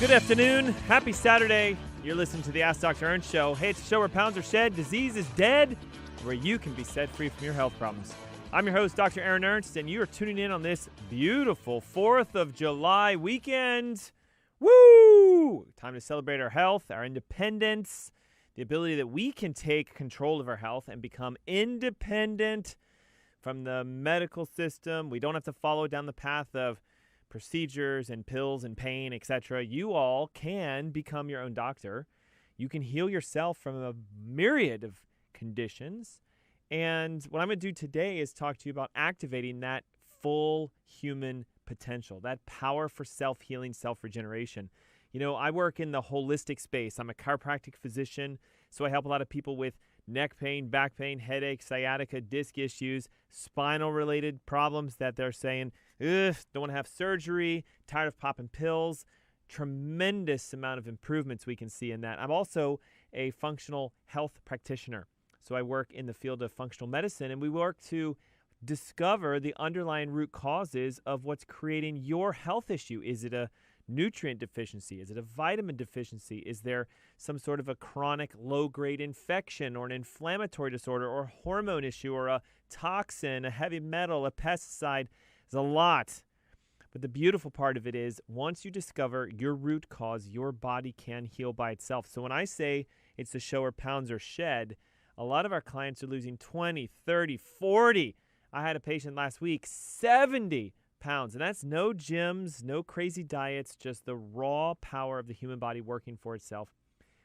Good afternoon. Happy Saturday. You're listening to the Ask Dr. Ernst Show. Hey, it's a show where pounds are shed, disease is dead, where you can be set free from your health problems. I'm your host, Dr. Aaron Ernst, and you are tuning in on this beautiful 4th of July weekend. Woo! Time to celebrate our health, our independence, the ability that we can take control of our health and become independent from the medical system. We don't have to follow down the path of procedures and pills and pain, etc. You all can become your own doctor. You can heal yourself from a myriad of conditions. And what I'm going to do today is talk to you about activating that full human potential, that power for self-healing, self-regeneration. You know, I work in the holistic space. I'm a chiropractic physician, so I help a lot of people with neck pain, back pain, headache, sciatica, disc issues, spinal-related problems that they're saying, ugh, don't want to have surgery, tired of popping pills. Tremendous amount of improvements we can see in that. I'm also a functional health practitioner. So I work in the field of functional medicine, and we work to discover the underlying root causes of what's creating your health issue. Is it a nutrient deficiency? Is it a vitamin deficiency? Is there some sort of a chronic low-grade infection or an inflammatory disorder or hormone issue or a toxin, a heavy metal, a pesticide? There's a lot. But the beautiful part of it is once you discover your root cause, your body can heal by itself. So when I say it's a show where pounds are shed, a lot of our clients are losing 20, 30, 40. I had a patient last week, 70 pounds. And that's no gyms, no crazy diets, just the raw power of the human body working for itself.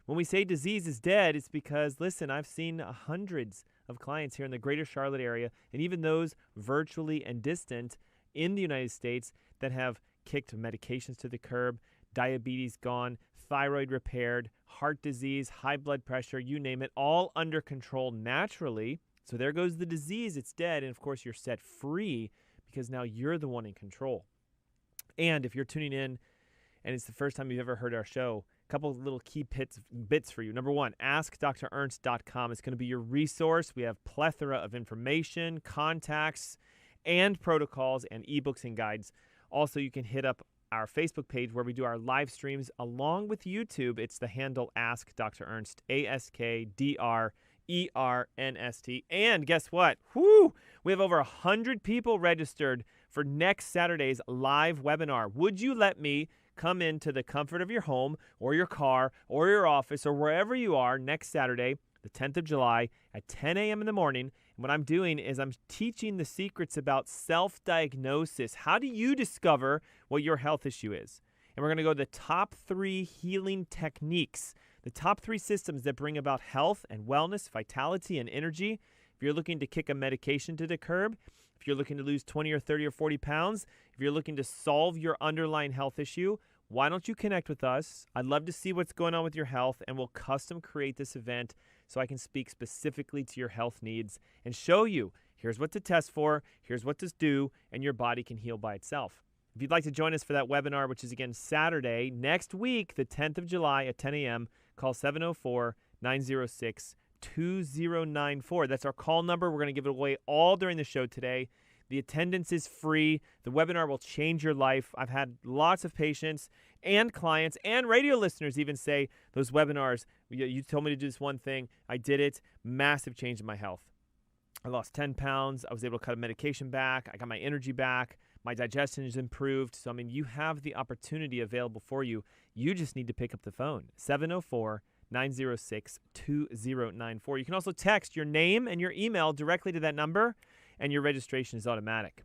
When we say disease is dead, it's because, listen, I've seen hundreds of clients here in the greater Charlotte area, and even those virtually and distant in the United States that have kicked medications to the curb, diabetes gone, thyroid repaired, heart disease, high blood pressure, you name it, all under control naturally. So there goes the disease, it's dead, and of course you're set free because now you're the one in control. And if you're tuning in and it's the first time you've ever heard our show, a couple of little key bits for you. Number one, AskDrErnst.com is going to be your resource. We have plethora of information, contacts, and protocols and ebooks and guides. Also, you can hit up our Facebook page where we do our live streams along with YouTube. It's the handle Ask Dr. Ernst, AskDrErnst. And guess what? Whoo! We have over 100 people registered for next Saturday's live webinar. Would you let me come into the comfort of your home or your car or your office or wherever you are next Saturday, the 10th of July at 10 a.m. in the morning? And what I'm doing is I'm teaching the secrets about self-diagnosis. How do you discover what your health issue is? And we're going to go to the top 3 healing techniques, the top 3 systems that bring about health and wellness, vitality, and energy. If you're looking to kick a medication to the curb, if you're looking to lose 20 or 30 or 40 pounds, if you're looking to solve your underlying health issue, why don't you connect with us? I'd love to see what's going on with your health, and we'll custom create this event so I can speak specifically to your health needs and show you here's what to test for, here's what to do, and your body can heal by itself. If you'd like to join us for that webinar, which is again Saturday, next week, the 10th of July at 10 a.m., call 704-906-2094. That's our call number. We're going to give it away all during the show today. The attendance is free. The webinar will change your life. I've had lots of patients and clients and radio listeners even say those webinars, you told me to do this one thing. I did it. Massive change in my health. I lost 10 pounds. I was able to cut a medication back. I got my energy back. My digestion is improved. So, I mean, you have the opportunity available for you. You just need to pick up the phone, 704-906-2094. You can also text your name and your email directly to that number, and your registration is automatic.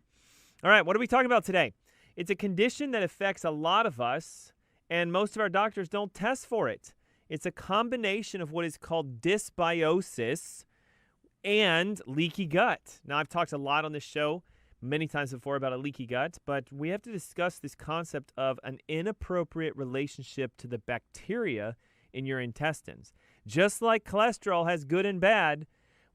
All right, what are we talking about today? It's a condition that affects a lot of us, and most of our doctors don't test for it. It's a combination of what is called dysbiosis and leaky gut. Now, I've talked a lot on this show many times before about a leaky gut, but we have to discuss this concept of an inappropriate relationship to the bacteria in your intestines. Just like cholesterol has good and bad,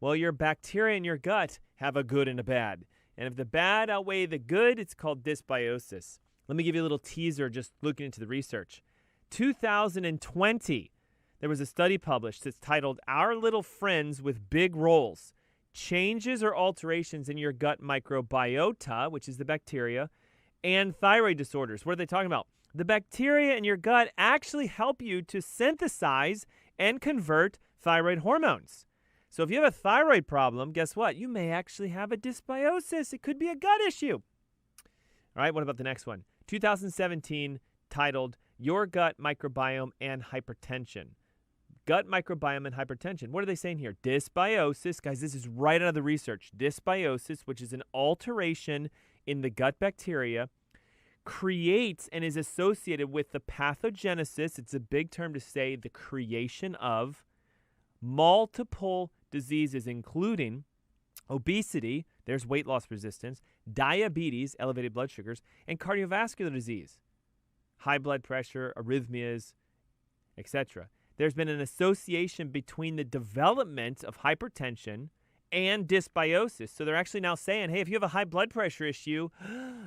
well, your bacteria in your gut have a good and a bad. And if the bad outweigh the good, it's called dysbiosis. Let me give you a little teaser just looking into the research. 2020, there was a study published that's titled Our Little Friends with Big Roles. Changes or alterations in your gut microbiota, which is the bacteria, and thyroid disorders. What are they talking about? The bacteria in your gut actually help you to synthesize and convert thyroid hormones. So if you have a thyroid problem, guess what? You may actually have a dysbiosis. It could be a gut issue. All right, what about the next one? 2017, titled Your Gut Microbiome and Hypertension. Gut microbiome and hypertension. What are they saying here? Dysbiosis, guys, this is right out of the research. Dysbiosis, which is an alteration in the gut bacteria, creates and is associated with the pathogenesis, it's a big term to say, the creation of multiple diseases, including obesity, there's weight loss resistance, diabetes, elevated blood sugars, and cardiovascular disease, high blood pressure, arrhythmias, etc. There's been an association between the development of hypertension and dysbiosis. So they're actually now saying, hey, if you have a high blood pressure issue,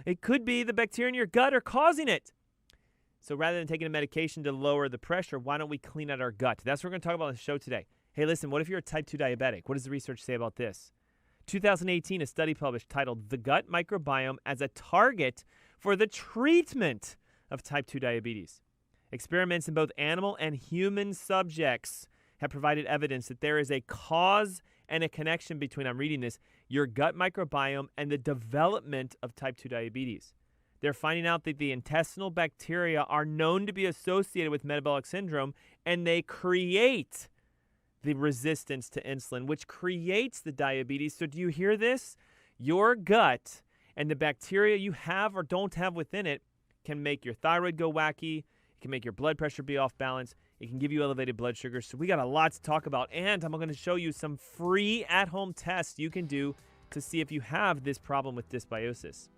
it could be the bacteria in your gut are causing it. So rather than taking a medication to lower the pressure, why don't we clean out our gut? That's what we're going to talk about on the show today. Hey, listen, what if you're a type 2 diabetic? What does the research say about this? 2018, a study published titled The Gut Microbiome as a Target for the Treatment of Type 2 Diabetes. Experiments in both animal and human subjects have provided evidence that there is a cause and a connection between, I'm reading this, your gut microbiome and the development of type 2 diabetes. They're finding out that the intestinal bacteria are known to be associated with metabolic syndrome, and they create the resistance to insulin, which creates the diabetes. So do you hear this? Your gut and the bacteria you have or don't have within it can make your thyroid go wacky. It can make your blood pressure be off balance. It can give you elevated blood sugar. So we got a lot to talk about, and I'm going to show you some free at-home tests you can do to see if you have this problem with dysbiosis.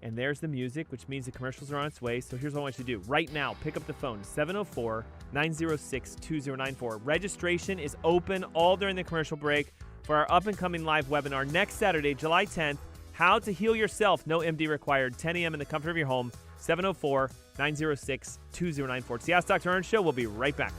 And there's the music, which means the commercials are on its way. So here's what I want you to do. Right now, pick up the phone, 704-906-2094. Registration is open all during the commercial break for our up-and-coming live webinar next Saturday, July 10th, How to Heal Yourself, no MD required, 10 a.m. in the comfort of your home, 704-906-2094. It's the Ask Dr. Ernst Show. We'll be right back.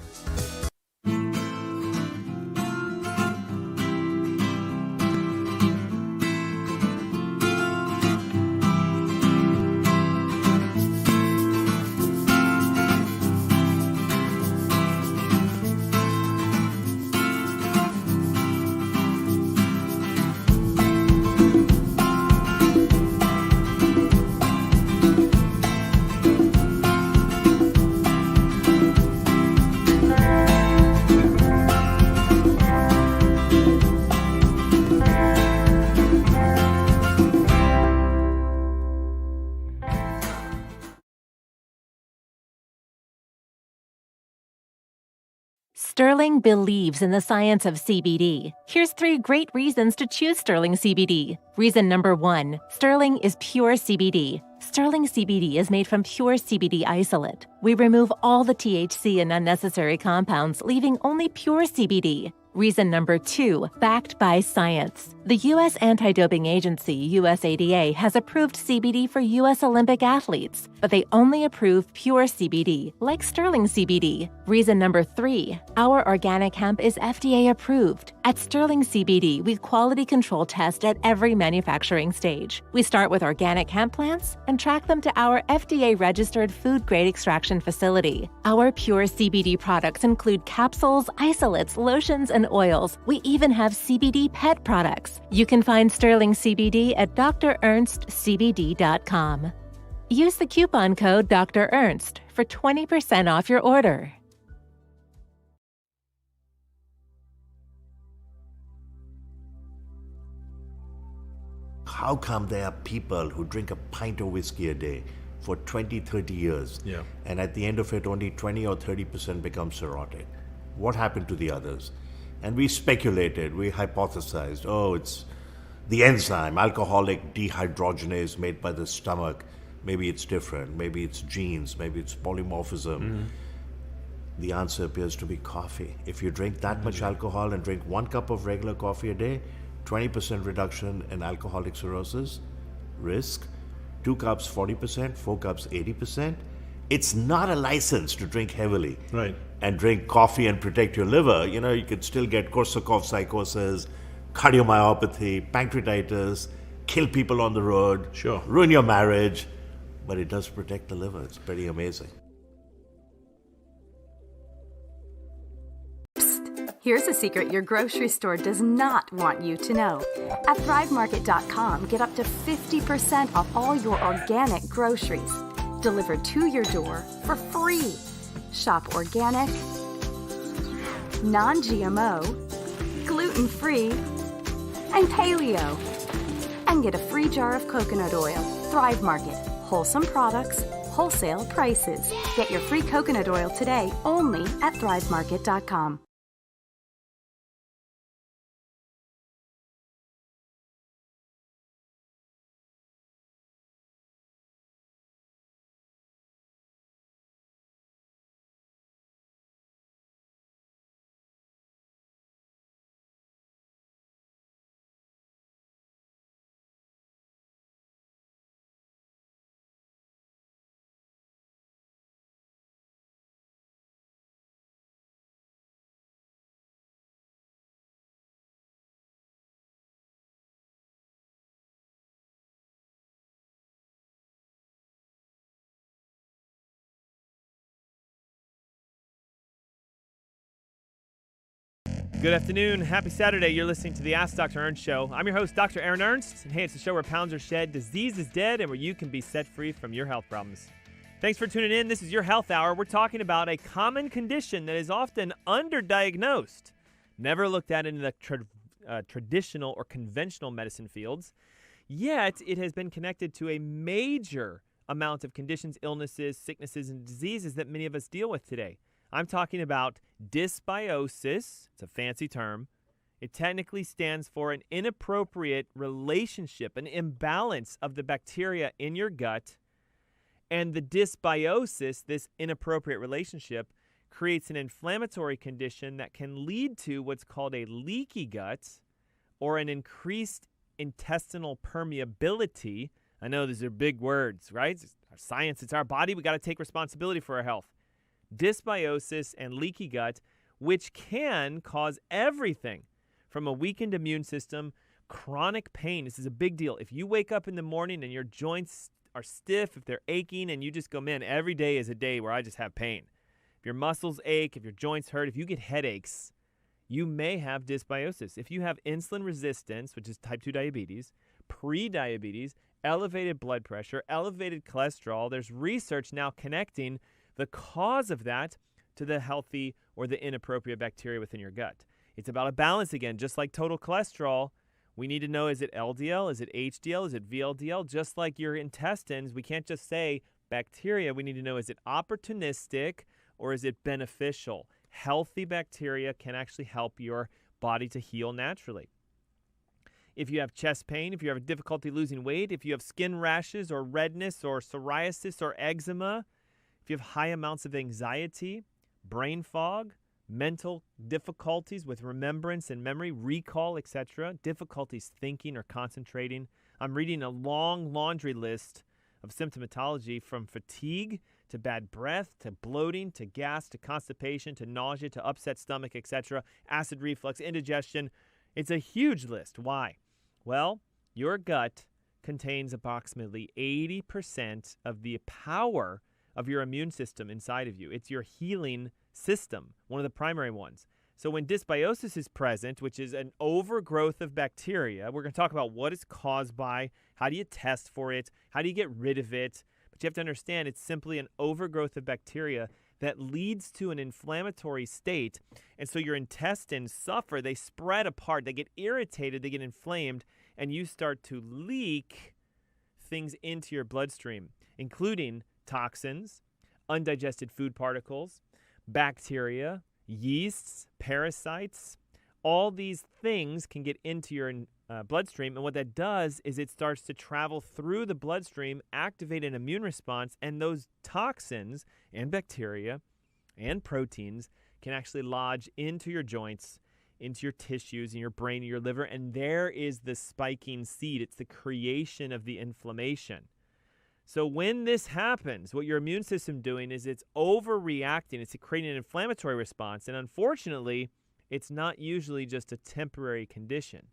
Sterling believes in the science of CBD. Here's 3 great reasons to choose Sterling CBD. Reason number 1, Sterling is pure CBD. Sterling CBD is made from pure CBD isolate. We remove all the THC and unnecessary compounds, leaving only pure CBD. Reason number 2, backed by science. The U.S. Anti-Doping Agency, USADA, has approved CBD for U.S. Olympic athletes, but they only approve pure CBD, like Sterling CBD. Reason number 3, our organic hemp is FDA approved. At Sterling CBD, we quality control test at every manufacturing stage. We start with organic hemp plants and track them to our FDA-registered food-grade extraction facility. Our pure CBD products include capsules, isolates, lotions, and oils. We even have CBD pet products. You can find Sterling CBD at drernstscbd.com. Use the coupon code Dr. Ernst for 20% off your order. How come there are people who drink a pint of whiskey a day for 20, 30 years, and at the end of it only 20 or 30% become cirrhotic? What happened to the others? And we speculated, we hypothesized, it's the enzyme, alcoholic dehydrogenase made by the stomach. Maybe it's different, maybe it's genes, maybe it's polymorphism. Mm-hmm. The answer appears to be coffee. If you drink that much alcohol and drink 1 cup of regular coffee a day, 20% reduction in alcoholic cirrhosis risk, 2 cups 40%, 4 cups 80%. It's not a license to drink heavily. Right. And drink coffee and protect your liver. You could still get Korsakoff psychosis, cardiomyopathy, pancreatitis, kill people on the road, Sure. ruin your marriage. but it does protect the liver. It's pretty amazing. Here's a secret your grocery store does not want you to know. At ThriveMarket.com, get up to 50% off all your organic groceries delivered to your door for free. Shop organic, non-GMO, gluten-free, and paleo. And get a free jar of coconut oil. Thrive Market. Wholesome products, wholesale prices. Get your free coconut oil today only at ThriveMarket.com. Good afternoon. Happy Saturday. You're listening to the Ask Dr. Ernst Show. I'm your host, Dr. Aaron Ernst, and hey, it's the show where pounds are shed, disease is dead, and where you can be set free from your health problems. Thanks for tuning in. This is your Health Hour. We're talking about a common condition that is often underdiagnosed, never looked at in the traditional or conventional medicine fields, yet it has been connected to a major amount of conditions, illnesses, sicknesses, and diseases that many of us deal with today. I'm talking about dysbiosis. It's a fancy term. It technically stands for an inappropriate relationship, an imbalance of the bacteria in your gut. And the dysbiosis, this inappropriate relationship, creates an inflammatory condition that can lead to what's called a leaky gut or an increased intestinal permeability. I know these are big words, right? It's our science, it's our body. We got to take responsibility for our health. Dysbiosis and leaky gut, which can cause everything from a weakened immune system, chronic pain. This is a big deal. If you wake up in the morning and your joints are stiff, if they're aching, and you just go, man, every day is a day where I just have pain. If your muscles ache, if your joints hurt, if you get headaches, you may have dysbiosis. If you have insulin resistance, which is type 2 diabetes, pre-diabetes, elevated blood pressure, elevated cholesterol, there's research now connecting the cause of that to the healthy or the inappropriate bacteria within your gut. It's about a balance again, just like total cholesterol. We need to know, is it LDL, is it HDL, is it VLDL? Just like your intestines, we can't just say bacteria. We need to know, is it opportunistic or is it beneficial? Healthy bacteria can actually help your body to heal naturally. If you have chest pain, if you have difficulty losing weight, if you have skin rashes or redness or psoriasis or eczema, if you have high amounts of anxiety, brain fog, mental difficulties with remembrance and memory, recall, etc., difficulties thinking or concentrating. I'm reading a long laundry list of symptomatology from fatigue to bad breath to bloating to gas to constipation to nausea to upset stomach, etc., acid reflux, indigestion. It's a huge list. Why? Well, your gut contains approximately 80% of the power of your immune system inside of you. It's your healing system, one of the primary ones. So when dysbiosis is present, which is an overgrowth of bacteria, we're going to talk about what it's caused by, how do you test for it, how do you get rid of it. But you have to understand it's simply an overgrowth of bacteria that leads to an inflammatory state. And so your intestines suffer, they spread apart, they get irritated, they get inflamed, and you start to leak things into your bloodstream, including toxins, undigested food particles, bacteria, yeasts, parasites. All these things can get into your bloodstream, and what that does is it starts to travel through the bloodstream, activate an immune response, and those toxins and bacteria and proteins can actually lodge into your joints, into your tissues, in your brain, in your liver, and there is the spiking seed. It's the creation of the inflammation. So when this happens, what your immune system doing is it's overreacting. It's creating an inflammatory response. And unfortunately, it's not usually just a temporary condition.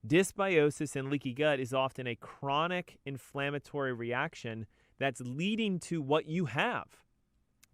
Dysbiosis and leaky gut is often a chronic inflammatory reaction that's leading to what you have.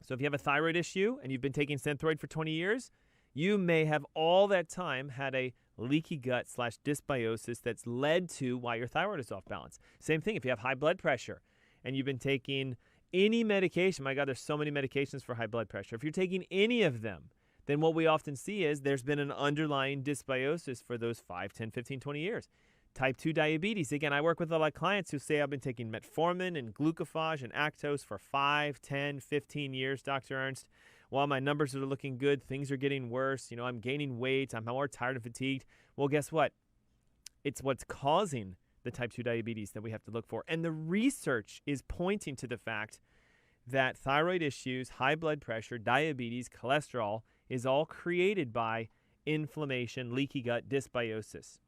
So if you have a thyroid issue and you've been taking Synthroid for 20 years, you may have all that time had a leaky gut / dysbiosis that's led to why your thyroid is off balance. Same thing if you have high blood pressure and you've been taking any medication. My God, there's so many medications for high blood pressure. If you're taking any of them, then what we often see is there's been an underlying dysbiosis for those 5, 10, 15, 20 years. Type 2 diabetes. Again, I work with a lot of clients who say I've been taking metformin and glucophage and Actos for 5, 10, 15 years, Dr. Ernst. While my numbers are looking good, things are getting worse. I'm gaining weight. I'm more tired and fatigued. Well, guess what? It's what's causing the type 2 diabetes that we have to look for. And the research is pointing to the fact that thyroid issues, high blood pressure, diabetes, cholesterol is all created by inflammation, leaky gut, dysbiosis.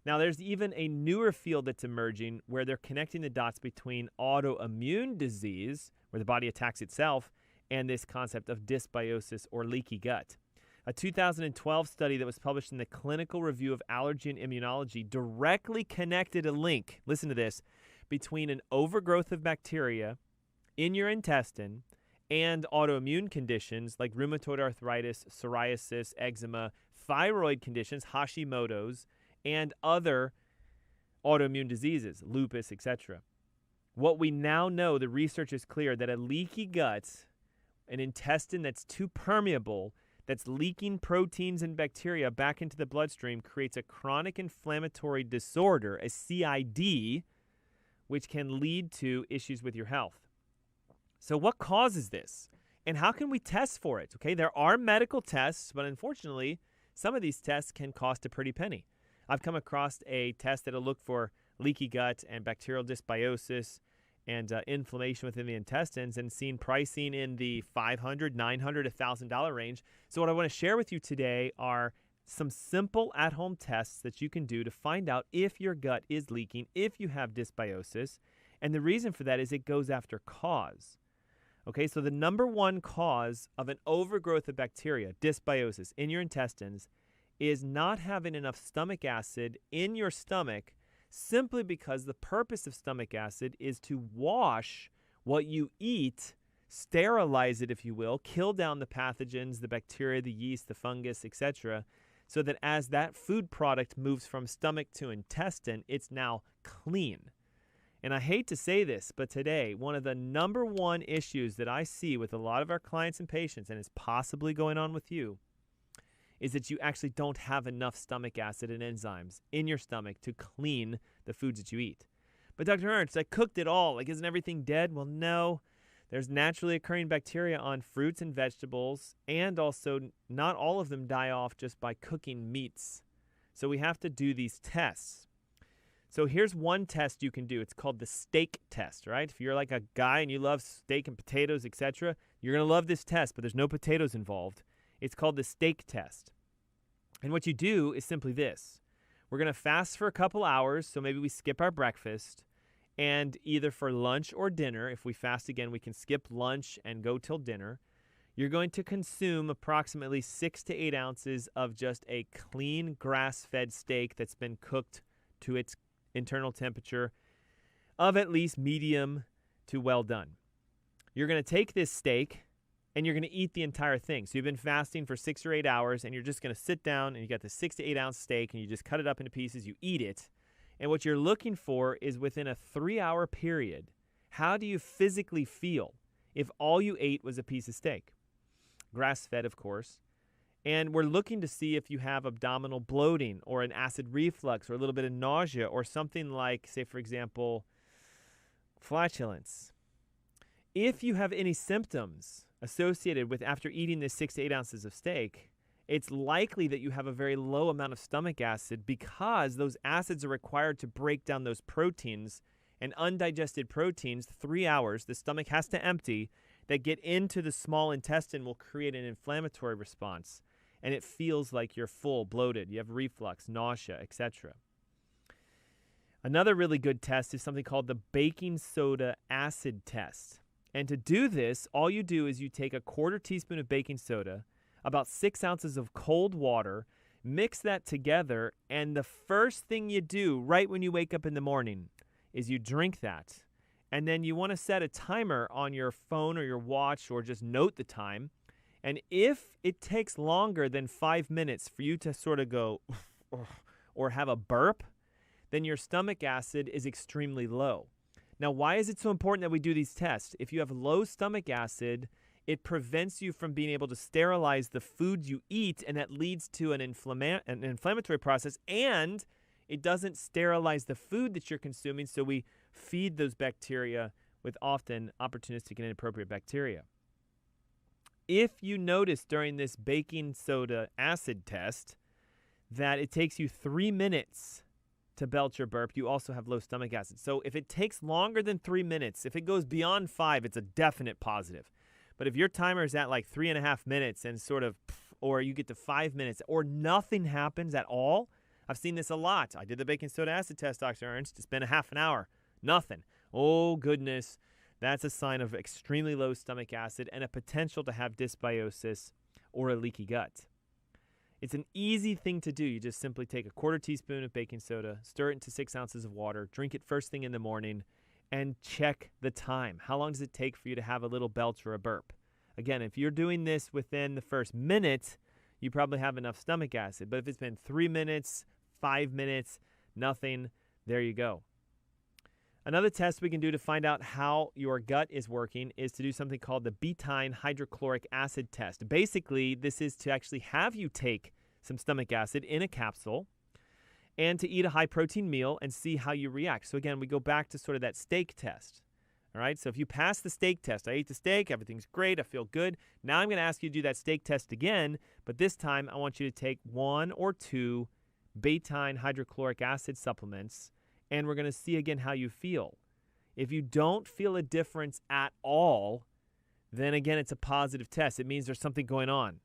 Now, there's even a newer field that's emerging where they're connecting the dots between autoimmune disease, where the body attacks itself, and this concept of dysbiosis or leaky gut. A 2012 study that was published in the Clinical Review of Allergy and Immunology directly connected a link, listen to this, between an overgrowth of bacteria in your intestine and autoimmune conditions like rheumatoid arthritis, psoriasis, eczema, thyroid conditions, Hashimoto's, and other autoimmune diseases, lupus, etc. What we now know, the research is clear, that a leaky gut, an intestine that's too permeable, that's leaking proteins and bacteria back into the bloodstream, creates a chronic inflammatory disorder, a CID, which can lead to issues with your health. So what causes this? And how can we test for it? Okay, there are medical tests, but unfortunately, some of these tests can cost a pretty penny. I've come across a test that'll look for leaky gut and bacterial dysbiosis and inflammation within the intestines and seen pricing in the $500, $900, $1,000 range. So what I want to share with you today are some simple at-home tests that you can do to find out if your gut is leaking, if you have dysbiosis. And the reason for that is it goes after cause. Okay, so the number one cause of an overgrowth of bacteria, dysbiosis, in your intestines is not having enough stomach acid in your stomach, simply because the purpose of stomach acid is to wash what you eat, sterilize it, if you will, kill down the pathogens, the bacteria, the yeast, the fungus, etc., so that as that food product moves from stomach to intestine, it's now clean. And I hate to say this, but today, one of the number one issues that I see with a lot of our clients and patients, and is possibly going on with you, is that you actually don't have enough stomach acid and enzymes in your stomach to clean the foods that you eat. But Dr. Ernst, I cooked it all. Isn't everything dead? Well, no. There's naturally occurring bacteria on fruits and vegetables, and also not all of them die off just by cooking meats. So we have to do these tests. So here's one test you can do. It's called the steak test, right? If you're like a guy and you love steak and potatoes, etc., you're going to love this test, but there's no potatoes involved. It's called the steak test. And what you do is simply this. We're going to fast for a couple hours, so maybe we skip our breakfast, and either for lunch or dinner, if we fast again, we can skip lunch and go till dinner. You're going to consume approximately 6 to 8 ounces of just a clean grass-fed steak that's been cooked to its internal temperature of at least medium to well done. You're going to take this steak and you're going to eat the entire thing. So you've been fasting for 6 or 8 hours, and you're just going to sit down, and you got the 6 to 8 ounce steak, and you just cut it up into pieces, you eat it. And what you're looking for is within a 3-hour period, how do you physically feel if all you ate was a piece of steak? Grass-fed, of course. And we're looking to see if you have abdominal bloating or an acid reflux or a little bit of nausea or something like, say, for example, flatulence. If you have any symptoms associated with after eating this 6 to 8 ounces of steak, it's likely that you have a very low amount of stomach acid because those acids are required to break down those proteins, and undigested proteins, 3 hours, the stomach has to empty, that get into the small intestine will create an inflammatory response, and it feels like you're full, bloated, you have reflux, nausea, etc. Another really good test is something called the baking soda acid test. And to do this, all you do is you take a 1/4 teaspoon of baking soda, about 6 ounces of cold water, mix that together, and the first thing you do right when you wake up in the morning is you drink that. And then you want to set a timer on your phone or your watch, or just note the time. And if it takes longer than 5 minutes for you to sort of go or have a burp, then your stomach acid is extremely low. Now, why is it so important that we do these tests? If you have low stomach acid, it prevents you from being able to sterilize the food you eat, and that leads to an inflammatory process, and it doesn't sterilize the food that you're consuming, so we feed those bacteria with often opportunistic and inappropriate bacteria. If you notice during this baking soda acid test that it takes you 3 minutes to belch or burp, you also have low stomach acid. So if it takes longer than 3 minutes, if it goes beyond 5, it's a definite positive. But if your timer is at like 3.5 minutes and sort of, or you get to 5 minutes, or nothing happens at all, I've seen this a lot. I did the baking soda acid test, Dr. Ernst. It's been a half an hour. Nothing. Oh, goodness. That's a sign of extremely low stomach acid and a potential to have dysbiosis or a leaky gut. It's an easy thing to do. You just simply take a 1/4 teaspoon of baking soda, stir it into 6 ounces of water, drink it first thing in the morning, and check the time. How long does it take for you to have a little belch or a burp? Again, if you're doing this within the first minute, you probably have enough stomach acid. But if it's been 3 minutes, 5 minutes, nothing, there you go. Another test we can do to find out how your gut is working is to do something called the betaine hydrochloric acid test. Basically, this is to actually have you take some stomach acid in a capsule and to eat a high-protein meal and see how you react. So again, we go back to sort of that steak test. All right, so if you pass the steak test, I ate the steak, everything's great, I feel good. Now I'm going to ask you to do that steak test again, but this time I want you to take 1 or 2 betaine hydrochloric acid supplements, and we're going to see again how you feel. If you don't feel a difference at all, then again, it's a positive test. It means there's something going on.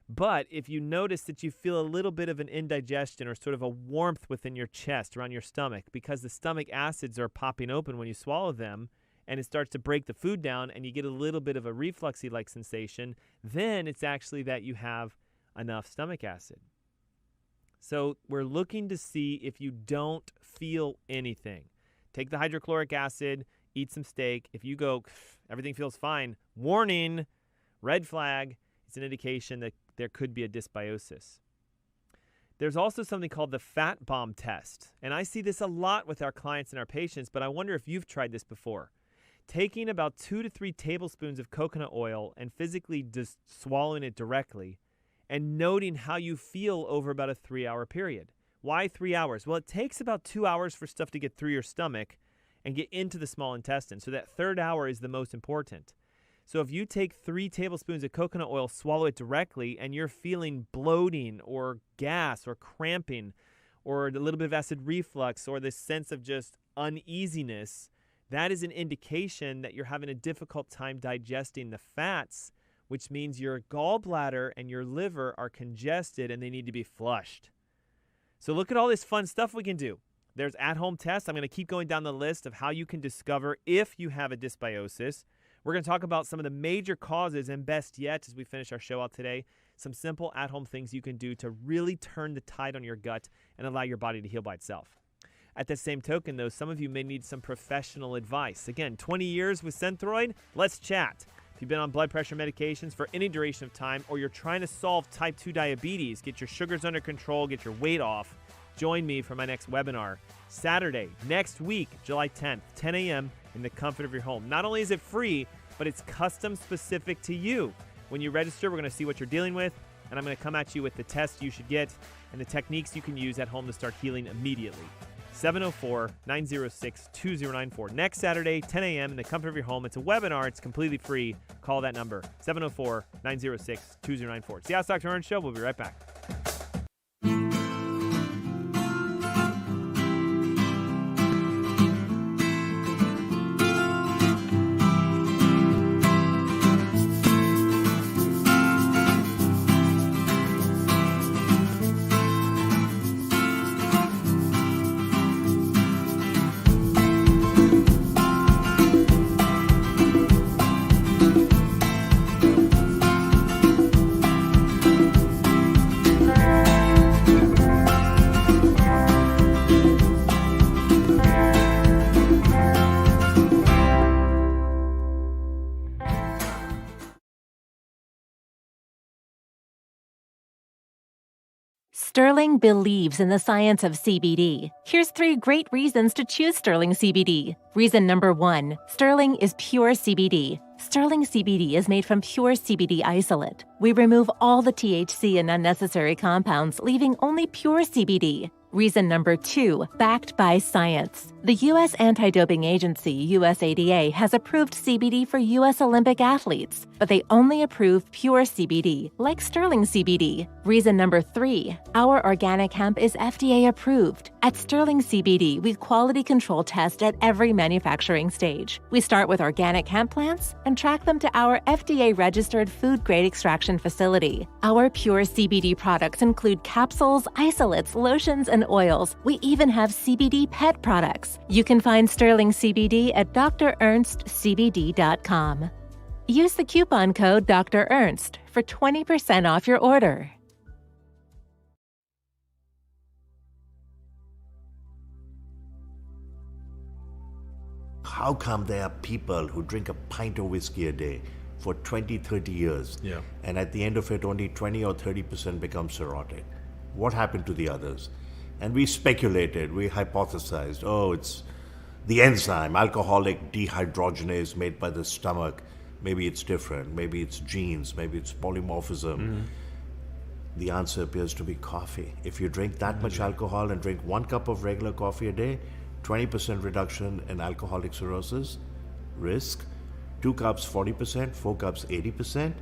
But if you notice that you feel a little bit of an indigestion or sort of a warmth within your chest, around your stomach, because the stomach acids are popping open when you swallow them, and it starts to break the food down, and you get a little bit of a refluxy-like sensation, then it's actually that you have enough stomach acid. So we're looking to see if you don't feel anything. Take the hydrochloric acid, eat some steak. If you go, everything feels fine, warning, red flag, it's an indication that there could be a dysbiosis. There's also something called the fat bomb test. And I see this a lot with our clients and our patients, but I wonder if you've tried this before. Taking about 2 to 3 tablespoons of coconut oil and physically just swallowing it directly, and noting how you feel over about a 3-hour period. Why 3 hours? Well, it takes about 2 hours for stuff to get through your stomach and get into the small intestine. So that 3rd hour is the most important. So if you take 3 tablespoons of coconut oil, swallow it directly, and you're feeling bloating or gas or cramping or a little bit of acid reflux or this sense of just uneasiness, that is an indication that you're having a difficult time digesting the fats, which means your gallbladder and your liver are congested and they need to be flushed. So look at all this fun stuff we can do. There's at-home tests. I'm going to keep going down the list of how you can discover if you have a dysbiosis. We're going to talk about some of the major causes, and best yet, as we finish our show out today, some simple at-home things you can do to really turn the tide on your gut and allow your body to heal by itself. At the same token, though, some of you may need some professional advice. Again, 20 years with Synthroid, let's chat. If you've been on blood pressure medications for any duration of time, or you're trying to solve type 2 diabetes, get your sugars under control, get your weight off, join me for my next webinar, Saturday, next week, July 10th, 10 a.m. in the comfort of your home. Not only is it free, but it's custom specific to you. When you register, we're going to see what you're dealing with, and I'm going to come at you with the tests you should get and the techniques you can use at home to start healing immediately. 704-906-2094. Next Saturday, 10 a.m. in the comfort of your home. It's a webinar. It's completely free. Call that number, 704-906-2094. It's the Ask Dr. Ernst Show. We'll be right back. Sterling believes in the science of CBD. Here's 3 great reasons to choose Sterling CBD. Reason number 1, Sterling is pure CBD. Sterling CBD is made from pure CBD isolate. We remove all the THC and unnecessary compounds, leaving only pure CBD. Reason number 2, backed by science. The U.S. Anti-Doping Agency, USADA, has approved CBD for U.S. Olympic athletes, but they only approve pure CBD, like Sterling CBD. Reason number 3, our organic hemp is FDA approved. At Sterling CBD, we quality control test at every manufacturing stage. We start with organic hemp plants and track them to our FDA-registered food-grade extraction facility. Our pure CBD products include capsules, isolates, lotions, and oils. We even have CBD pet products. You can find Sterling CBD at drernstscbd.com. Use the coupon code Dr. Ernst for 20% off your order. How come there are people who drink a pint of whiskey a day for 20, 30 years, and at the end of it, only 20 or 30% become cirrhotic? What happened to the others? And we speculated, we hypothesized, it's the enzyme, alcoholic dehydrogenase made by the stomach. Maybe it's different. Maybe it's genes. Maybe it's polymorphism. The answer appears to be coffee. If you drink that much alcohol and drink 1 cup of regular coffee a day, 20% reduction in alcoholic cirrhosis risk. 2 cups, 40%. 4 cups, 80%.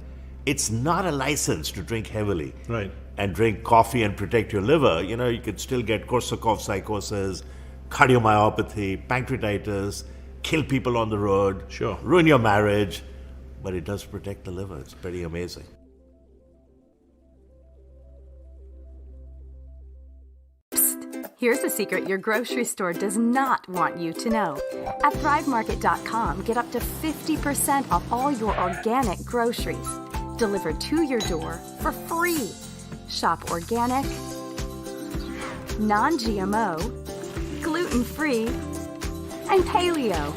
It's not a license to drink heavily. Right. And drink coffee and protect your liver. You could still get Korsakoff psychosis, cardiomyopathy, pancreatitis, kill people on the road, ruin your marriage, but it does protect the liver. It's pretty amazing. Here's a secret your grocery store does not want you to know. At ThriveMarket.com, get up to 50% off all your organic groceries delivered to your door for free. Shop organic, non-GMO, gluten-free, and paleo.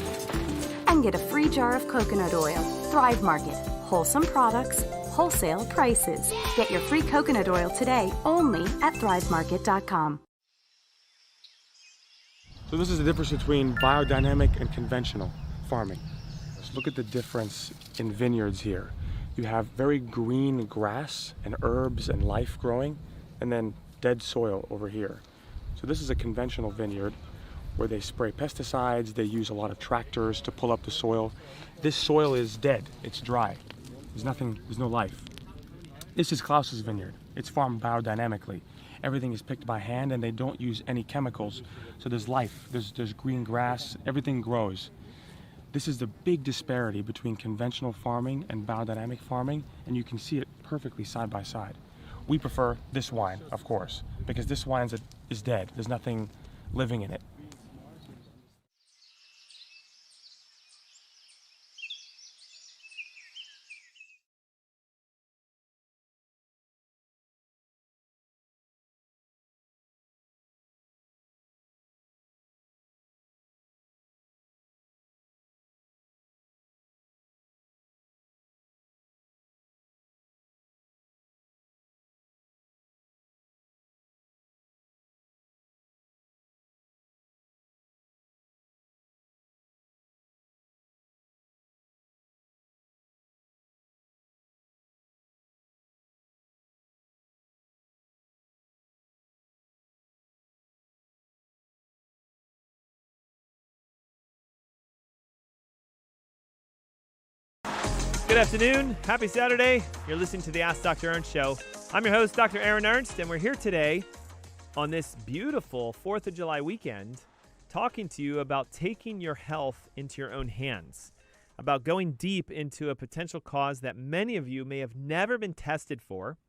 And get a free jar of coconut oil. Thrive Market. Wholesome products, wholesale prices. Get your free coconut oil today only at ThriveMarket.com. So this is the difference between biodynamic and conventional farming. Let's look at the difference in vineyards here. You have very green grass and herbs and life growing, and then dead soil over here. So this is a conventional vineyard where they spray pesticides, they use a lot of tractors to pull up the soil. This soil is dead, it's dry. There's no life. This is Klaus's vineyard. It's farmed biodynamically. Everything is picked by hand and they don't use any chemicals. So there's life, there's green grass, everything grows. This is the big disparity between conventional farming and biodynamic farming, and you can see it perfectly side by side. We prefer this wine, of course, because this wine is dead. There's nothing living in it. Good afternoon. Happy Saturday. You're listening to the Ask Dr. Ernst Show. I'm your host, Dr. Aaron Ernst, and we're here today on this beautiful 4th of July weekend talking to you about taking your health into your own hands, about going deep into a potential cause that many of you may have never been tested for.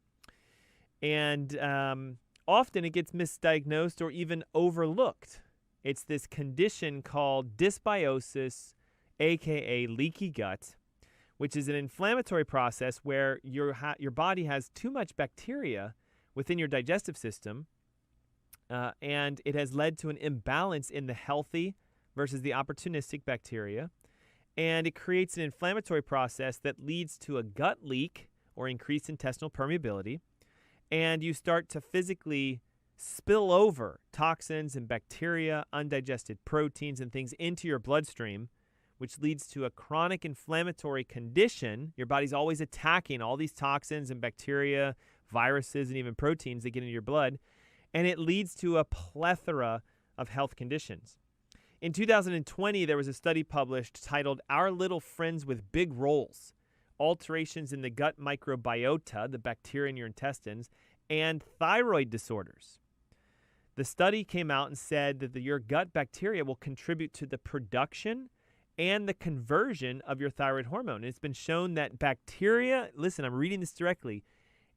And often it gets misdiagnosed or even overlooked. It's this condition called dysbiosis, aka leaky gut, which is an inflammatory process where your body has too much bacteria within your digestive system, and it has led to an imbalance in the healthy versus the opportunistic bacteria, and it creates an inflammatory process that leads to a gut leak or increased intestinal permeability, and you start to physically spill over toxins and bacteria, undigested proteins and things into your bloodstream, which leads to a chronic inflammatory condition. Your body's always attacking all these toxins and bacteria, viruses, and even proteins that get into your blood, and it leads to a plethora of health conditions. In 2020, there was a study published titled Our Little Friends with Big Roles: Alterations in the Gut Microbiota, the bacteria in your intestines, and Thyroid Disorders. The study came out and said that your gut bacteria will contribute to the production and the conversion of your thyroid hormone. And it's been shown that bacteria, listen, I'm reading this directly,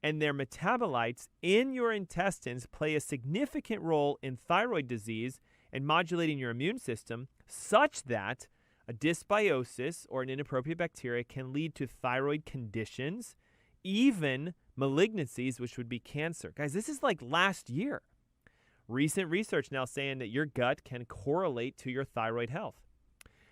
and their metabolites in your intestines play a significant role in thyroid disease and modulating your immune system, such that a dysbiosis or an inappropriate bacteria can lead to thyroid conditions, even malignancies, which would be cancer. Guys, this is like last year. Recent research now saying that your gut can correlate to your thyroid health.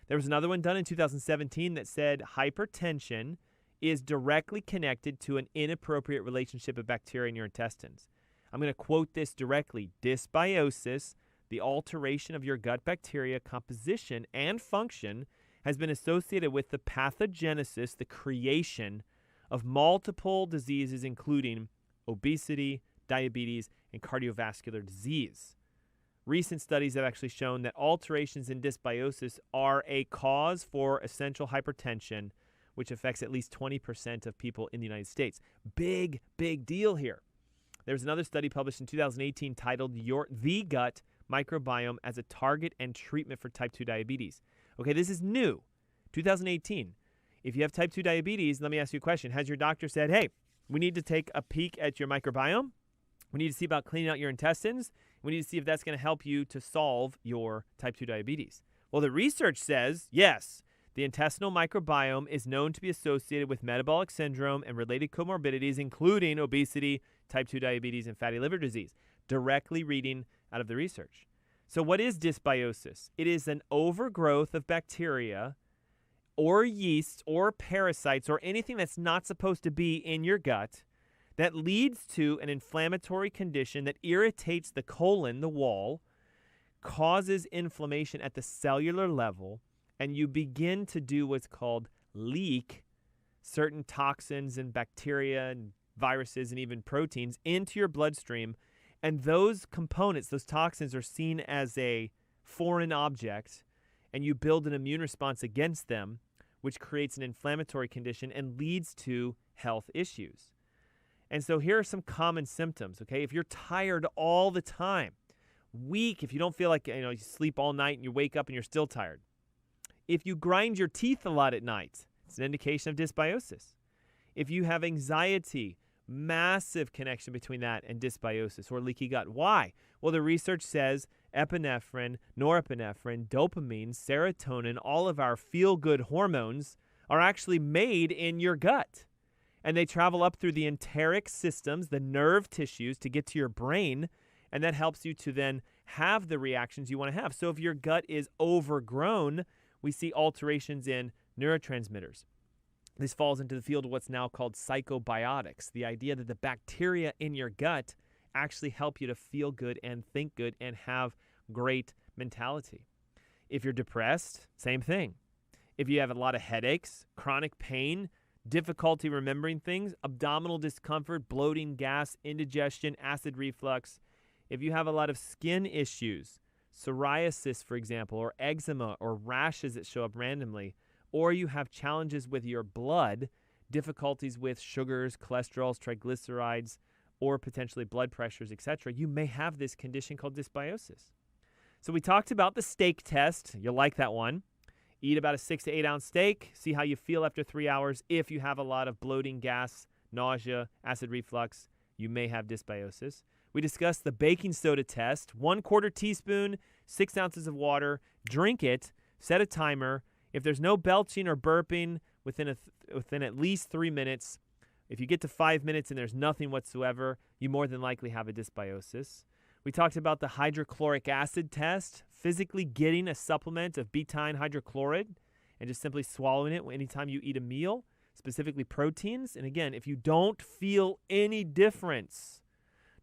There was another one done in 2017 that said hypertension is directly connected to an inappropriate relationship of bacteria in your intestines. I'm going to quote this directly. Dysbiosis, the alteration of your gut bacteria composition and function, has been associated with the pathogenesis, the creation of multiple diseases, including obesity, diabetes, and cardiovascular disease. Recent studies have actually shown that alterations in dysbiosis are a cause for essential hypertension, which affects at least 20% of people in the United States. Big, big deal here. There's another study published in 2018 titled The Gut Microbiome as a Target and Treatment for Type 2 Diabetes. Okay, this is new, 2018. If you have type 2 diabetes, let me ask you a question. Has your doctor said, hey, we need to take a peek at your microbiome? We need to see about cleaning out your intestines. We need to see if that's going to help you to solve your type 2 diabetes. Well, the research says, yes, the intestinal microbiome is known to be associated with metabolic syndrome and related comorbidities, including obesity, type 2 diabetes, and fatty liver disease, directly reading out of the research. So what is dysbiosis? It is an overgrowth of bacteria or yeast or parasites or anything that's not supposed to be in your gut that leads to an inflammatory condition that irritates the colon, the wall, causes inflammation at the cellular level, and you begin to do what's called leak certain toxins and bacteria and viruses and even proteins into your bloodstream. And those components, those toxins, are seen as a foreign object, and you build an immune response against them, which creates an inflammatory condition and leads to health issues. And so here are some common symptoms, okay? If you're tired all the time, weak, if you don't feel like, you sleep all night and you wake up and you're still tired. If you grind your teeth a lot at night, it's an indication of dysbiosis. If you have anxiety, massive connection between that and dysbiosis or leaky gut. Why? Well, the research says epinephrine, norepinephrine, dopamine, serotonin, all of our feel-good hormones are actually made in your gut. And they travel up through the enteric systems, the nerve tissues, to get to your brain, and that helps you to then have the reactions you want to have. So if your gut is overgrown, we see alterations in neurotransmitters. This falls into the field of what's now called psychobiotics, the idea that the bacteria in your gut actually help you to feel good and think good and have great mentality. If you're depressed, same thing. If you have a lot of headaches, chronic pain, difficulty remembering things, abdominal discomfort, bloating, gas, indigestion, acid reflux. If you have a lot of skin issues, psoriasis, for example, or eczema or rashes that show up randomly, or you have challenges with your blood, difficulties with sugars, cholesterols, triglycerides, or potentially blood pressures, etc., you may have this condition called dysbiosis. So we talked about the steak test. You'll like that one. Eat about a 6 to 8 ounce steak. See how you feel after 3 hours. If you have a lot of bloating, gas, nausea, acid reflux, you may have dysbiosis. We discussed the baking soda test. 1/4 teaspoon, 6 ounces of water. Drink it. Set a timer. If there's no belching or burping within at least 3 minutes, if you get to 5 minutes and there's nothing whatsoever, you more than likely have a dysbiosis. We talked about the hydrochloric acid test, physically getting a supplement of betaine hydrochloride and just simply swallowing it anytime you eat a meal, specifically proteins. And again, if you don't feel any difference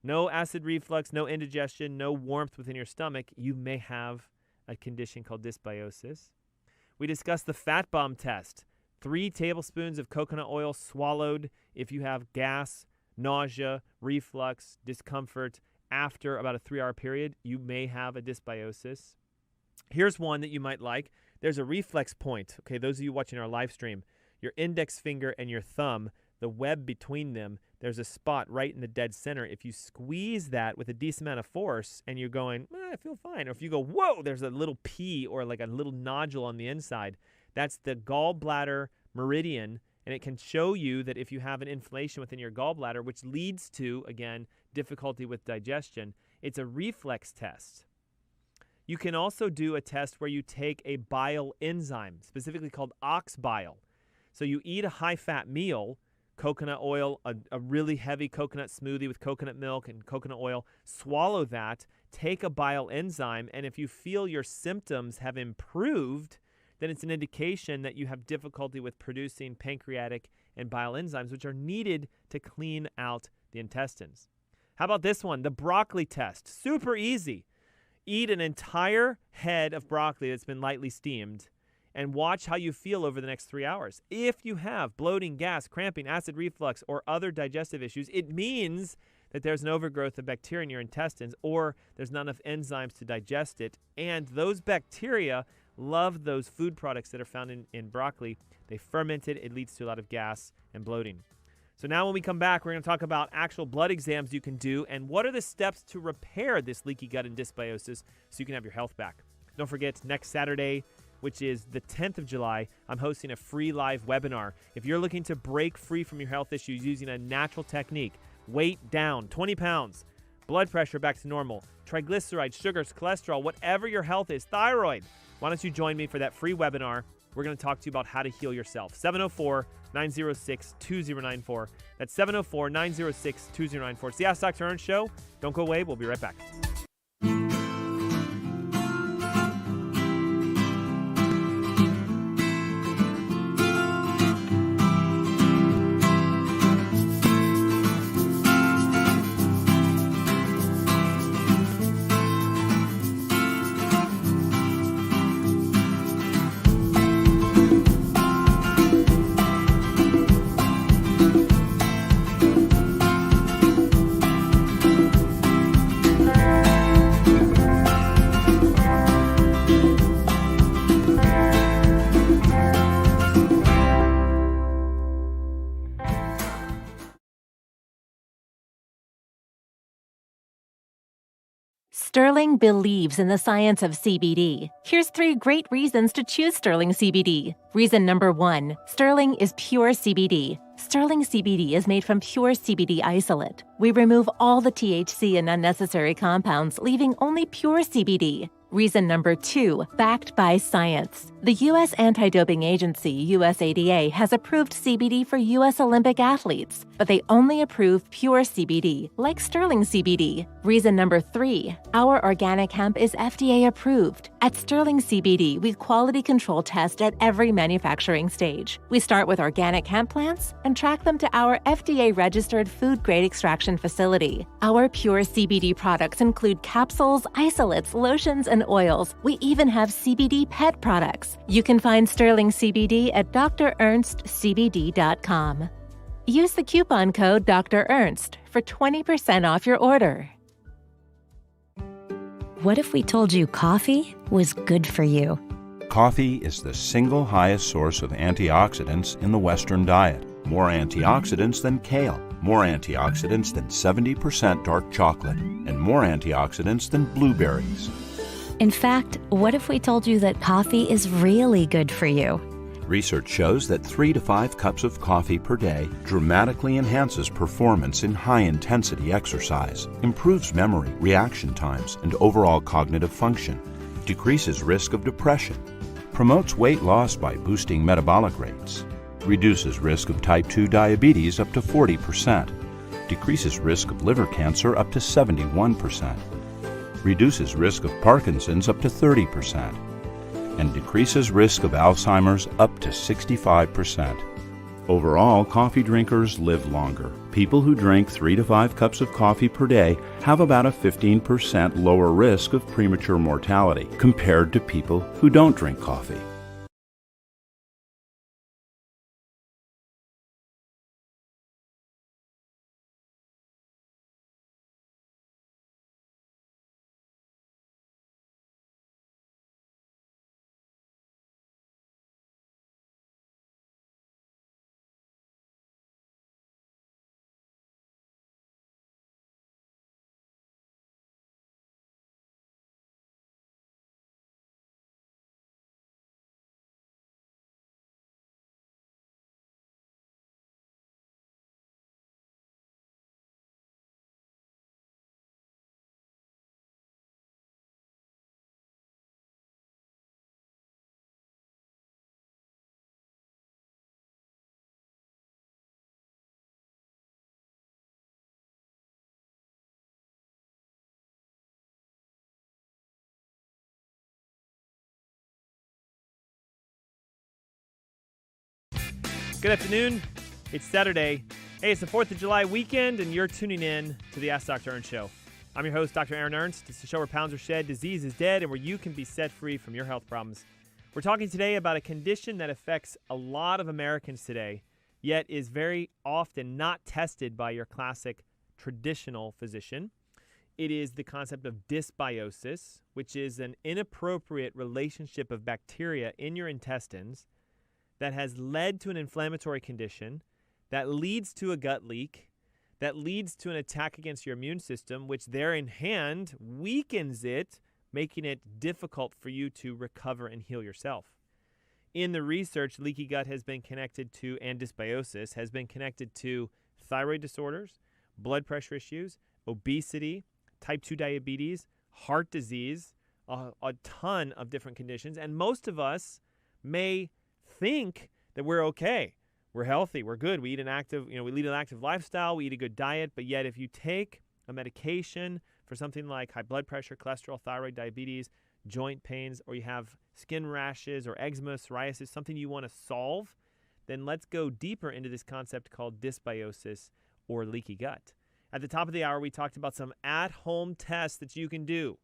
no acid reflux, no indigestion, no warmth within your stomach, you may have a condition called dysbiosis. We discussed the fat bomb test. 3 tablespoons of coconut oil swallowed if you have gas, nausea, reflux, discomfort after about a 3-hour period, you may have a dysbiosis. Here's one that you might like. There's a reflex point. Okay, those of you watching our live stream, your index finger and your thumb, the web between them, there's a spot right in the dead center. If you squeeze that with a decent amount of force and you're going, I feel fine. Or if you go, whoa, there's a little pea or like a little nodule on the inside, that's the gallbladder meridian, and it can show you that if you have an inflammation within your gallbladder, which leads to, again, difficulty with digestion, it's a reflex test. You can also do a test where you take a bile enzyme, specifically called ox bile. So you eat a high-fat meal, coconut oil, a really heavy coconut smoothie with coconut milk and coconut oil, swallow that, take a bile enzyme, and if you feel your symptoms have improved, then it's an indication that you have difficulty with producing pancreatic and bile enzymes, which are needed to clean out the intestines. How about this one? The broccoli test. Super easy. Eat an entire head of broccoli that's been lightly steamed and watch how you feel over the next 3 hours. If you have bloating, gas, cramping, acid reflux, or other digestive issues, it means that there's an overgrowth of bacteria in your intestines or there's not enough enzymes to digest it. And those bacteria love those food products that are found in broccoli. They ferment it. It leads to a lot of gas and bloating. So now when we come back, we're going to talk about actual blood exams you can do and what are the steps to repair this leaky gut and dysbiosis so you can have your health back. Don't forget, next Saturday, which is the 10th of July, I'm hosting a free live webinar. If you're looking to break free from your health issues using a natural technique, weight down, 20 pounds, blood pressure back to normal, triglycerides, sugars, cholesterol, whatever your health is, thyroid, why don't you join me for that free webinar? We're going to talk to you about how to heal yourself. 704-906-2094. That's 704-906-2094. It's the Ask Dr. Ernst Show. Don't go away. We'll be right back. Sterling believes in the science of CBD. Here's 3 great reasons to choose Sterling CBD. Reason number 1, Sterling is pure CBD. Sterling CBD is made from pure CBD isolate. We remove all the THC and unnecessary compounds, leaving only pure CBD. Reason number 2, backed by science. The U.S. Anti-Doping Agency, USADA, has approved CBD for U.S. Olympic athletes, but they only approve pure CBD, like Sterling CBD. Reason number 3, our organic hemp is FDA approved. At Sterling CBD, we quality control test at every manufacturing stage. We start with organic hemp plants and track them to our FDA-registered food-grade extraction facility. Our pure CBD products include capsules, isolates, lotions, and oils. We even have CBD pet products. You can find Sterling CBD at drernstscbd.com. Use the coupon code Dr. Ernst for 20% off your order. What if we told you coffee was good for you? Coffee is the single highest source of antioxidants in the Western diet. More antioxidants than kale, more antioxidants than 70% dark chocolate, and more antioxidants than blueberries. In fact, what if we told you that coffee is really good for you? Research shows that 3 to 5 cups of coffee per day dramatically enhances performance in high-intensity exercise, improves memory, reaction times, and overall cognitive function, decreases risk of depression, promotes weight loss by boosting metabolic rates, reduces risk of type 2 diabetes up to 40%, decreases risk of liver cancer up to 71%, reduces risk of Parkinson's up to 30%, and decreases risk of Alzheimer's up to 65%. Overall, coffee drinkers live longer. People who drink 3 to 5 cups of coffee per day have about a 15% lower risk of premature mortality compared to people who don't drink coffee. Good afternoon. It's Saturday. Hey, it's the 4th of July weekend, and you're tuning in to the Ask Dr. Ernst Show. I'm your host, Dr. Aaron Ernst. It's a show where pounds are shed, disease is dead, and where you can be set free from your health problems. We're talking today about a condition that affects a lot of Americans today, yet is very often not tested by your classic traditional physician. It is the concept of dysbiosis, which is an inappropriate relationship of bacteria in your intestines that has led to an inflammatory condition, that leads to a gut leak, that leads to an attack against your immune system, which there in hand weakens it, making it difficult for you to recover and heal yourself. In the research, leaky gut has been connected to, and dysbiosis has been connected to thyroid disorders, blood pressure issues, obesity, type 2 diabetes, heart disease, a ton of different conditions. And most of us may think that we're okay, we're healthy, we're good, we eat an active, we lead an active lifestyle, we eat a good diet, but yet if you take a medication for something like high blood pressure, cholesterol, thyroid, diabetes, joint pains, or you have skin rashes or eczema, psoriasis, something you want to solve, then let's go deeper into this concept called dysbiosis or leaky gut. At the top of the hour, we talked about some at-home tests that you can do,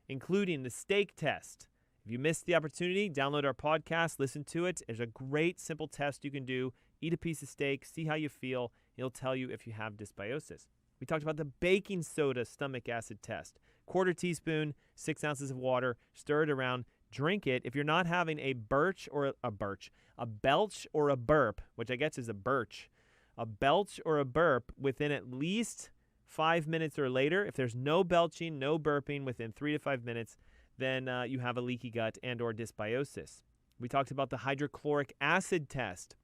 including the steak test. If you missed the opportunity, download our podcast, listen to it. There's a great, simple test you can do. Eat a piece of steak, see how you feel. It'll tell you if you have dysbiosis. We talked about the baking soda stomach acid test. 1/4 teaspoon, 6 ounces of water, stir it around, drink it. If you're not having a belch or a burp, which I guess is a belch or a burp within at least 5 minutes or later, if there's no belching, no burping within 3 to 5 minutes, then you have a leaky gut and or dysbiosis. We talked about the hydrochloric acid test,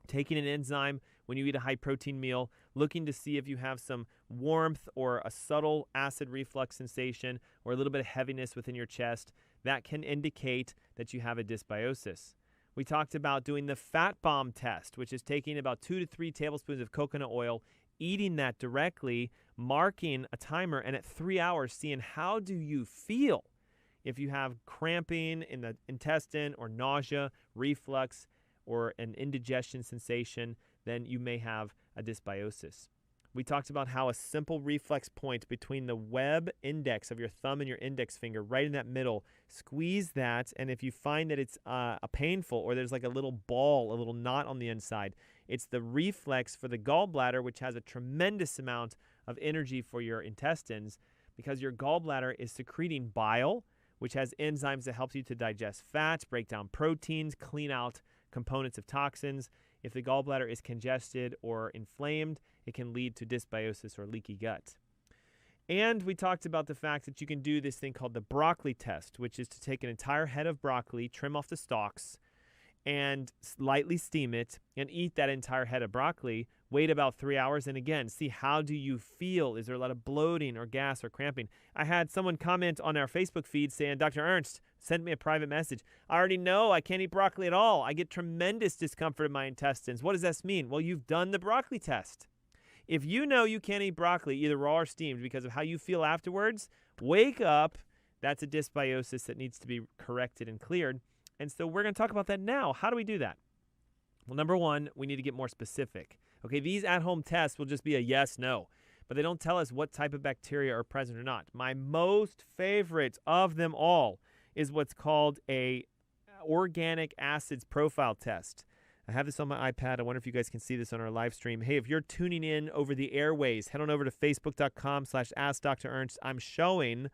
taking an enzyme when you eat a high-protein meal, looking to see if you have some warmth or a subtle acid reflux sensation or a little bit of heaviness within your chest. That can indicate that you have a dysbiosis. We talked about doing the fat bomb test, which is taking about 2 to 3 tablespoons of coconut oil, eating that directly, marking a timer, and at 3 hours, seeing how do you feel. If you have cramping in the intestine or nausea, reflux, or an indigestion sensation, then you may have a dysbiosis. We talked about how a simple reflex point between the web index of your thumb and your index finger, right in that middle, squeeze that, and if you find that it's painful or there's like a little ball, a little knot on the inside, it's the reflex for the gallbladder, which has a tremendous amount of energy for your intestines because your gallbladder is secreting bile, which has enzymes that helps you to digest fats, break down proteins, clean out components of toxins. If the gallbladder is congested or inflamed, it can lead to dysbiosis or leaky gut. And we talked about the fact that you can do this thing called the broccoli test, which is to take an entire head of broccoli, trim off the stalks, and lightly steam it and eat that entire head of broccoli. Wait about 3 hours and again, see how do you feel? Is there a lot of bloating or gas or cramping? I had someone comment on our Facebook feed saying, Dr. Ernst, send me a private message. I already know I can't eat broccoli at all. I get tremendous discomfort in my intestines. What does this mean? Well, you've done the broccoli test. If you know you can't eat broccoli, either raw or steamed, because of how you feel afterwards, wake up. That's a dysbiosis that needs to be corrected and cleared. And so we're going to talk about that now. How do we do that? Well, number one, we need to get more specific. Okay, these at-home tests will just be a yes, no, but they don't tell us what type of bacteria are present or not. My most favorite of them all is what's called a organic acids profile test. I have this on my iPad. I wonder if you guys can see this on our live stream. Hey, if you're tuning in over the airways, head on over to facebook.com/AskDrErnst. I'm showing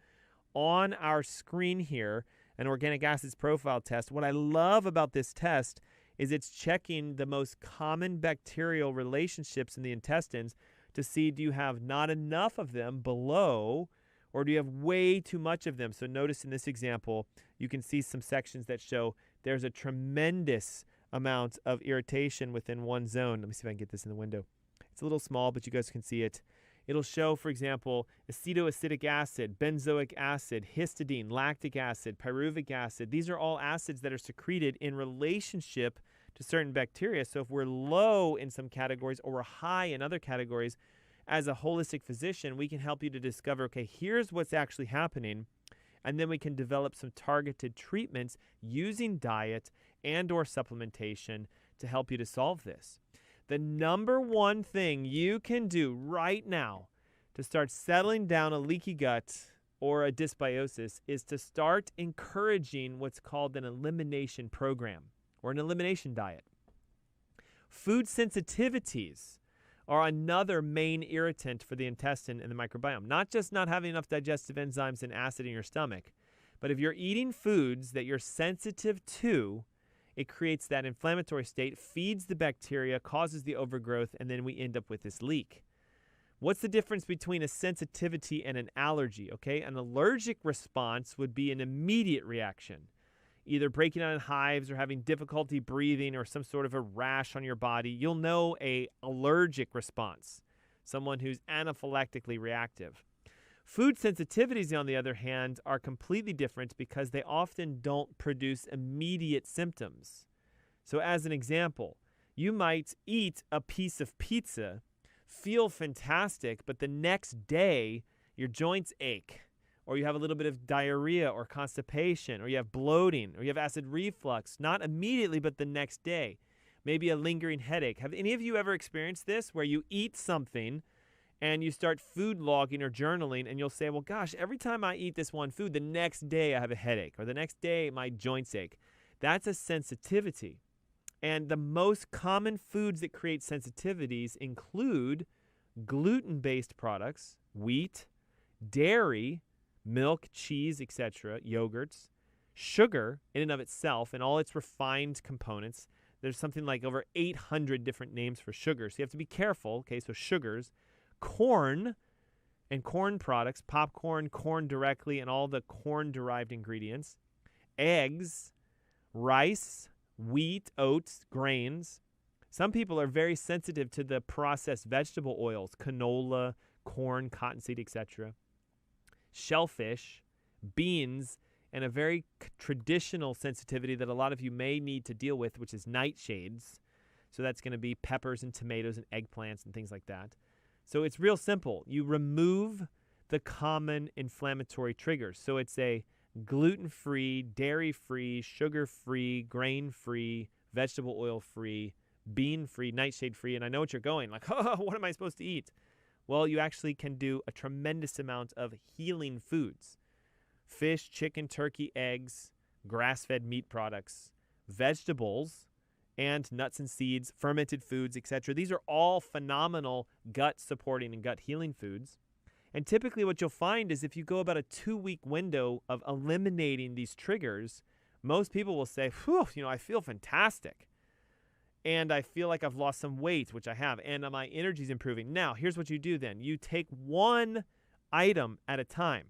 on our screen here an organic acids profile test. What I love about this test is it's checking the most common bacterial relationships in the intestines to see, do you have not enough of them below, or do you have way too much of them? So notice in this example, you can see some sections that show there's a tremendous amount of irritation within one zone. Let me see if I can get this in the window. It's a little small, but you guys can see it. It'll show, for example, acetoacetic acid, benzoic acid, histidine, lactic acid, pyruvic acid. These are all acids that are secreted in relationship to certain bacteria. So if we're low in some categories or we're high in other categories, as a holistic physician, we can help you to discover, okay, here's what's actually happening. And then we can develop some targeted treatments using diet and or supplementation to help you to solve this. The number one thing you can do right now to start settling down a leaky gut or a dysbiosis is to start encouraging what's called an elimination program or an elimination diet. Food sensitivities are another main irritant for the intestine and the microbiome. Not just not having enough digestive enzymes and acid in your stomach, but if you're eating foods that you're sensitive to, it creates that inflammatory state, feeds the bacteria, causes the overgrowth, and then we end up with this leak. What's the difference between a sensitivity and an allergy? Okay, an allergic response would be an immediate reaction, either breaking out in hives or having difficulty breathing or some sort of a rash on your body. You'll know an allergic response, someone who's anaphylactically reactive. Food sensitivities, on the other hand, are completely different because they often don't produce immediate symptoms. So as an example, you might eat a piece of pizza, feel fantastic, but the next day your joints ache, or you have a little bit of diarrhea or constipation, or you have bloating, or you have acid reflux, not immediately, but the next day. Maybe a lingering headache. Have any of you ever experienced this where you eat something and you start food logging or journaling, and you'll say, well, gosh, every time I eat this one food, the next day I have a headache, or the next day my joints ache. That's a sensitivity. And the most common foods that create sensitivities include gluten-based products, wheat, dairy, milk, cheese, etc., yogurts, sugar in and of itself and all its refined components. There's something like over 800 different names for sugar, so you have to be careful. Okay, so sugars, corn and corn products, popcorn, corn directly, and all the corn-derived ingredients, eggs, rice, wheat, oats, grains. Some people are very sensitive to the processed vegetable oils, canola, corn, cottonseed, etc., shellfish, beans, and a very traditional sensitivity that a lot of you may need to deal with, which is nightshades. So that's going to be peppers and tomatoes and eggplants and things like that. So it's real simple. You remove the common inflammatory triggers. So it's a gluten-free, dairy-free, sugar-free, grain-free, vegetable oil-free, bean-free, nightshade-free. And I know what you're going, like, oh, what am I supposed to eat? Well, you actually can do a tremendous amount of healing foods. Fish, chicken, turkey, eggs, grass-fed meat products, vegetables, and nuts and seeds, fermented foods, etc. These are all phenomenal gut-supporting and gut-healing foods. And typically what you'll find is if you go about a 2-week window of eliminating these triggers, most people will say, whew, I feel fantastic. And I feel like I've lost some weight, which I have, and my energy's improving. Now, here's what you do then. You take one item at a time.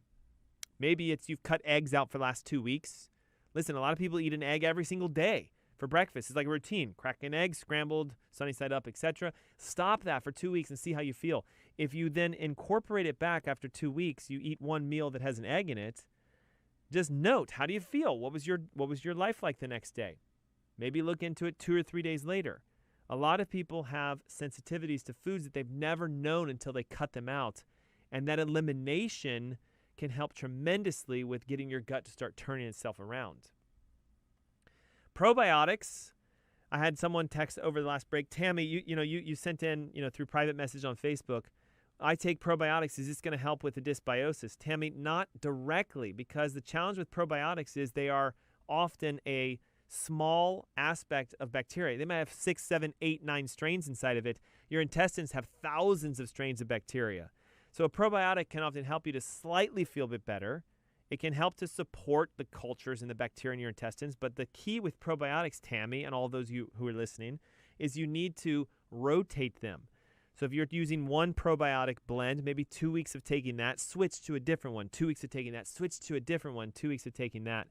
Maybe it's you've cut eggs out for the last 2 weeks. Listen, a lot of people eat an egg every single day for breakfast. It's like a routine. Crack an egg, scrambled, sunny side up, etc. Stop that for 2 weeks and see how you feel. If you then incorporate it back after 2 weeks, you eat one meal that has an egg in it, just note, how do you feel? What was your life like the next day? Maybe look into it 2 or 3 days later. A lot of people have sensitivities to foods that they've never known until they cut them out. And that elimination can help tremendously with getting your gut to start turning itself around. Probiotics I had someone text over the last break, Tammy, you sent in, through private message on Facebook, I take probiotics. Is this going to help with the dysbiosis? Tammy, not directly, because the challenge with probiotics is they are often a small aspect of bacteria. They might have 6, 7, 8, 9 strains inside of it. Your intestines have thousands of strains of bacteria. So a probiotic can often help you to slightly feel a bit better. It can help to support the cultures and the bacteria in your intestines. But the key with probiotics, Tammy, and all those you who are listening, is you need to rotate them. So if you're using one probiotic blend, maybe 2 weeks of taking that, switch to a different one, 2 weeks of taking that, switch to a different one, 2 weeks of taking that.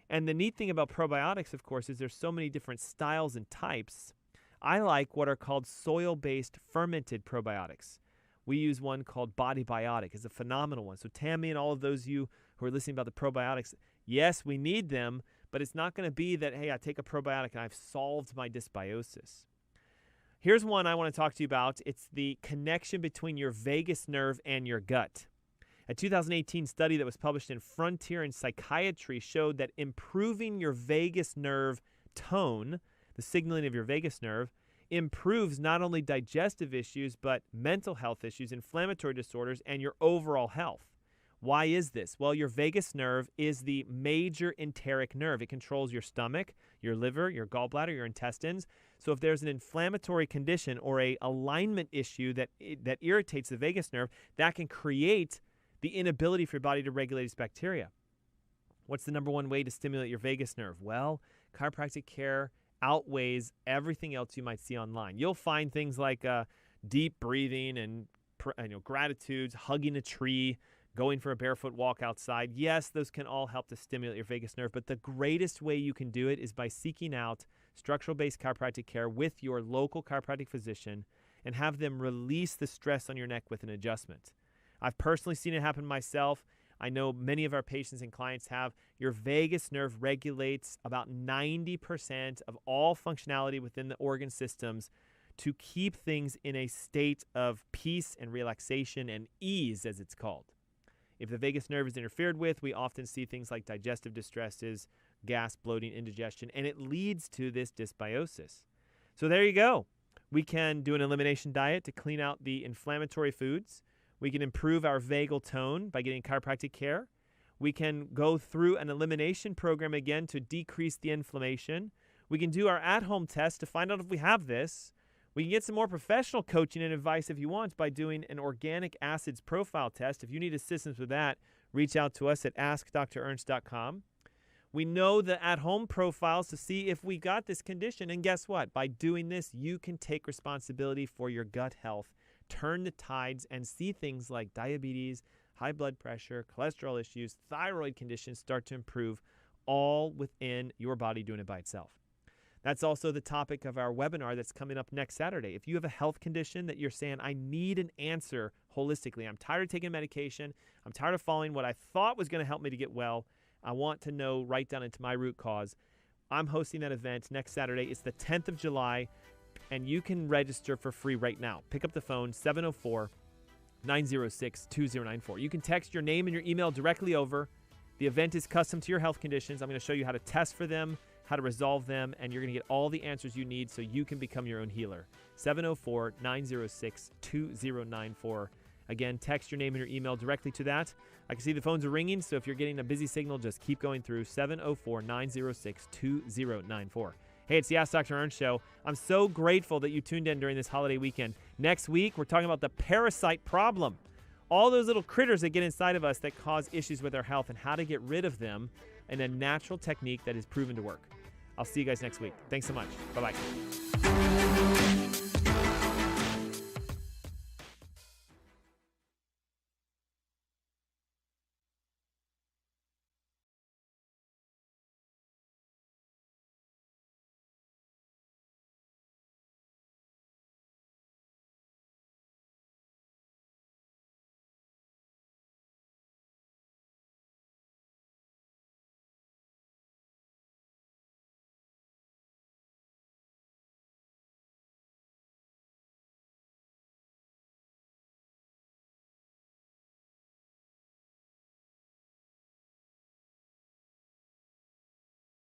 And the neat thing about probiotics, of course, is there's so many different styles and types. I like what are called soil-based fermented probiotics. We use one called Bodybiotic. It's a phenomenal one. So Tammy and all of those of you who are listening about the probiotics, yes, we need them, but it's not going to be that, hey, I take a probiotic and I've solved my dysbiosis. Here's one I want to talk to you about. It's the connection between your vagus nerve and your gut. A 2018 study that was published in Frontier in Psychiatry showed that improving your vagus nerve tone, the signaling of your vagus nerve, improves not only digestive issues, but mental health issues, inflammatory disorders, and your overall health. Why is this? Well, your vagus nerve is the major enteric nerve. It controls your stomach, your liver, your gallbladder, your intestines. So if there's an inflammatory condition or a alignment issue that irritates the vagus nerve, that can create the inability for your body to regulate its bacteria. What's the number one way to stimulate your vagus nerve? Well, chiropractic care outweighs everything else you might see online. You'll find things like deep breathing and gratitudes, hugging a tree, going for a barefoot walk outside. Yes, those can all help to stimulate your vagus nerve, but the greatest way you can do it is by seeking out structural-based chiropractic care with your local chiropractic physician and have them release the stress on your neck with an adjustment. I've personally seen it happen myself. I know many of our patients and clients have. Your vagus nerve regulates about 90% of all functionality within the organ systems to keep things in a state of peace and relaxation and ease, as it's called. If the vagus nerve is interfered with, we often see things like digestive distresses, gas, bloating, indigestion, and it leads to this dysbiosis. So there you go. We can do an elimination diet to clean out the inflammatory foods. We can improve our vagal tone by getting chiropractic care. We can go through an elimination program again to decrease the inflammation. We can do our at-home test to find out if we have this. We can get some more professional coaching and advice if you want by doing an organic acids profile test. If you need assistance with that, reach out to us at askdrernst.com. We know the at-home profiles to see if we got this condition. And guess what? By doing this, you can take responsibility for your gut health, turn the tides, and see things like diabetes, high blood pressure, cholesterol issues, thyroid conditions start to improve, all within your body doing it by itself. That's also the topic of our webinar that's coming up next Saturday. If you have a health condition that you're saying, I need an answer holistically, I'm tired of taking medication, I'm tired of following what I thought was going to help me to get well, I want to know right down into my root cause, I'm hosting that event next Saturday. It's the 10th of July, and you can register for free right now. Pick up the phone, 704-906-2094. You can text your name and your email directly over. The event is custom to your health conditions. I'm going to show you how to test for them, how to resolve them, and you're going to get all the answers you need so you can become your own healer. 704-906-2094. Again, text your name and your email directly to that. I can see the phones are ringing, so if you're getting a busy signal, just keep going through 704-906-2094. Hey, it's the Ask Dr. Ernst Show. I'm so grateful that you tuned in during this holiday weekend. Next week, we're talking about the parasite problem. All those little critters that get inside of us that cause issues with our health and how to get rid of them in a natural technique that is proven to work. I'll see you guys next week. Thanks so much. Bye-bye.